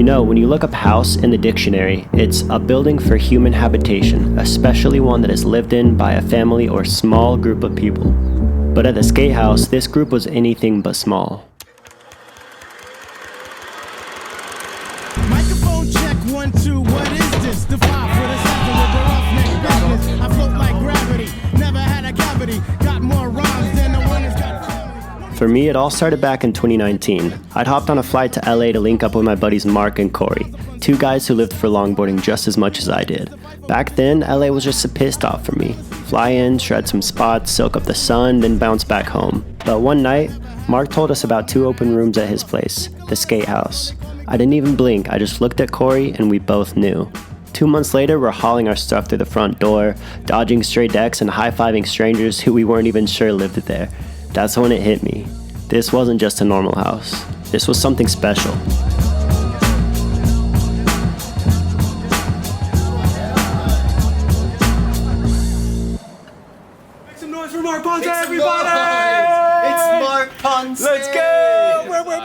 You know, when you look up house in the dictionary, it's a building for human habitation, especially one that is lived in by a family or small group of people. But at the Skatehouse, this group was anything but small. Microphone check 1 2. What is this? The 5 for the 7 with the roughneck business. I float like gravity, never had a cavity. Got more rhymes than the winners got. For me, it all started back in 2019. I'd hopped on a flight to LA to link up with my buddies Mark and Corey, two guys who lived for longboarding just as much as I did. Back then, LA was just a pit stop for me. Fly in, shred some spots, soak up the sun, then bounce back home. But one night, Mark told us about 2 open rooms at his place, the Skatehouse. I didn't even blink, I just looked at Corey and we both knew. 2 months later, we're hauling our stuff through the front door, dodging stray decks and high-fiving strangers who we weren't even sure lived there. That's when it hit me. This wasn't just a normal house. This was something special. Make some noise for Mark Ponce, everybody! It's Mark Ponce! Let's go!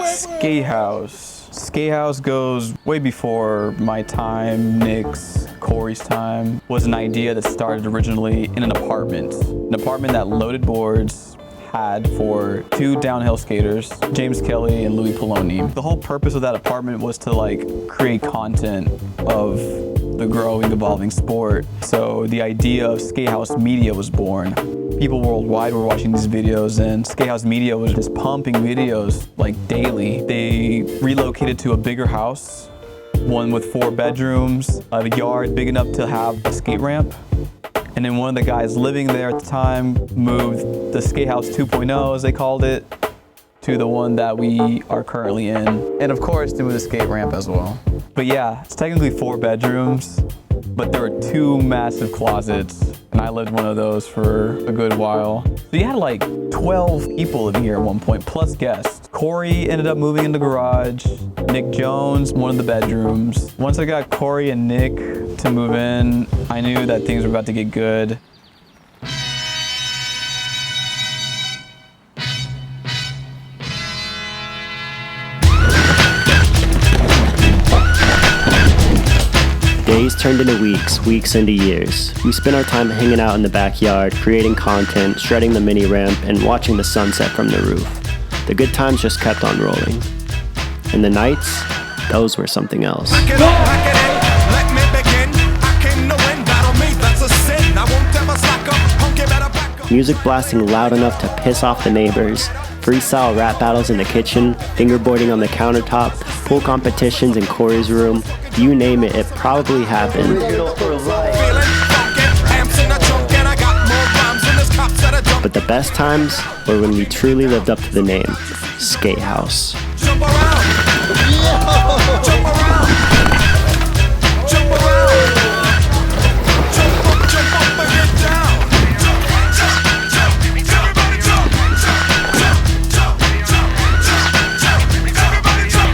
Skatehouse. Skatehouse goes way before my time, Nick's, Corey's time. Was an idea that started originally in an apartment that Loaded Boards had for 2 downhill skaters, James Kelly and Louis Poloni. The whole purpose of that apartment was to create content of the growing, evolving sport. So the idea of Skatehouse Media was born. People worldwide were watching these videos, and Skatehouse Media was just pumping videos daily. They relocated to a bigger house, one with 4 bedrooms, a yard big enough to have a skate ramp. And then one of the guys living there at the time moved the Skatehouse 2.0, as they called it, to the one that we are currently in. And of course, they moved the skate ramp as well. But yeah, it's technically 4 bedrooms, but there were 2 massive closets, and I lived one of those for a good while. So you had 12 people living here at one point, plus guests. Corey ended up moving in the garage, Nick Jones, one of the bedrooms. Once I got Corey and Nick to move in, I knew that things were about to get good. Days turned into weeks, weeks into years. We spent our time hanging out in the backyard, creating content, shredding the mini ramp, and watching the sunset from the roof. The good times just kept on rolling. And the nights, those were something else. Music blasting loud enough to piss off the neighbors, freestyle rap battles in the kitchen, fingerboarding on the countertop, pool competitions in Corey's room, you name it, it probably happened. But the best times were when we truly lived up to the name, Skatehouse. Jump around! Jump around! Jump around! Jump up, jump up and get down! Everybody jump!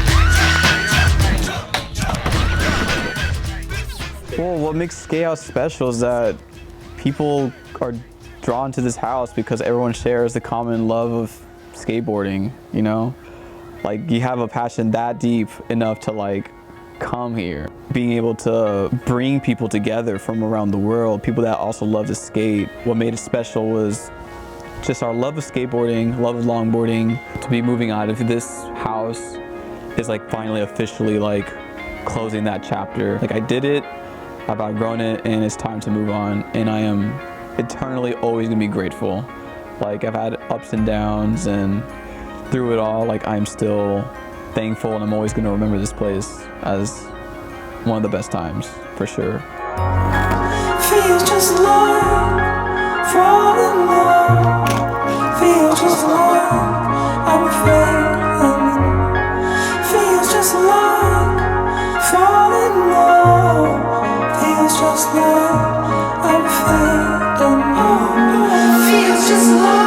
Well, what makes Skatehouse special is that people are drawn to this house because everyone shares the common love of skateboarding, you know? You have a passion that deep enough to come here. Being able to bring people together from around the world, people that also love to skate. What made it special was just our love of skateboarding, love of longboarding. To be moving out of this house is finally officially closing that chapter. I did it, I've outgrown it, and it's time to move on. And I am eternally always gonna be grateful. I've had ups and downs, and through it all, I'm still thankful, and I'm always gonna remember this place as one of the best times, for sure. Feels just like falling in love. Feels just like I'm failing. Feels just like falling in love. Feels just like I'm failing. Feels just like.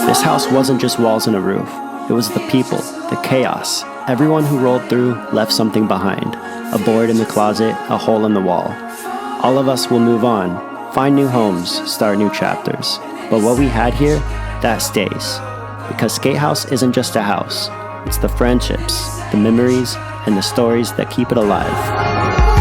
This house wasn't just walls and a roof. It was the people, the chaos. Everyone who rolled through left something behind. A board in the closet, a hole in the wall. All of us will move on, find new homes, start new chapters. But what we had here, that stays. Because Skatehouse isn't just a house. It's the friendships, the memories, and the stories that keep it alive.